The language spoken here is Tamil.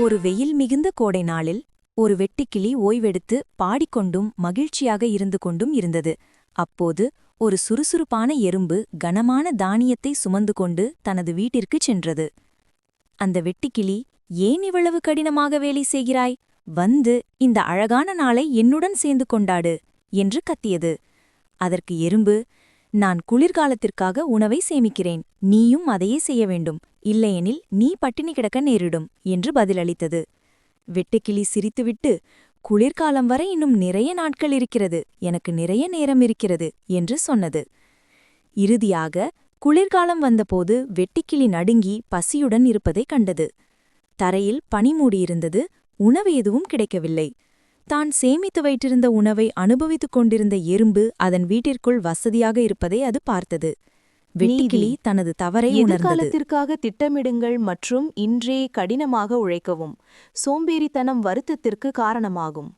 ஒரு வெயில் மிகுந்த கோடை நாளில் ஒரு வெட்டுக்கிளி ஓய்வெடுத்து பாடிக்கொண்டும் மகிழ்ச்சியாக இருந்து கொண்டும் இருந்தது. அப்போது ஒரு சுறுசுறுப்பான எறும்பு கனமான தானியத்தை சுமந்து கொண்டு தனது வீட்டிற்குச் சென்றது. அந்த வெட்டுக்கிளி, "ஏன் இவ்வளவு கடினமாக வேலை செய்கிறாய்? வந்து இந்த அழகான நாளை என்னுடன் சேர்ந்து கொண்டாடு" என்று கத்தியது. அதற்கு எறும்பு, "நான் குளிர்காலத்திற்காக உணவை சேமிக்கிறேன், நீயும் அதையே செய்ய வேண்டும், இல்லையெனில் நீ பட்டினி கிடக்க நேரிடும்" என்று பதிலளித்தது. வெட்டுக்கிளி சிரித்துவிட்டு, "குளிர்காலம் வரை இன்னும் நிறைய நாட்கள் இருக்கிறது, எனக்கு நிறைய நேரம் இருக்கிறது" என்று சொன்னது. இறுதியாக குளிர்காலம் வந்தபோது வெட்டுக்கிளி நடுங்கி பசியுடன் இருப்பதைக் கண்டது. தரையில் பனி மூடியிருந்தது, உணவு எதுவும் கிடைக்கவில்லை. தான் சேமித்து வைத்திருந்த உணவை அனுபவித்துக் கொண்டிருந்த எறும்பு அதன் வீட்டிற்குள் வசதியாக இருப்பதை அது பார்த்தது. வெட்டுக்கிளி தனது தவறை உணர்ந்தது. எதிர்காலத்திற்காக திட்டமிடுங்கள் மற்றும் இன்றே கடினமாக உழைக்கவும். சோம்பேறித்தனம் வருத்தத்திற்கு காரணமாகும்.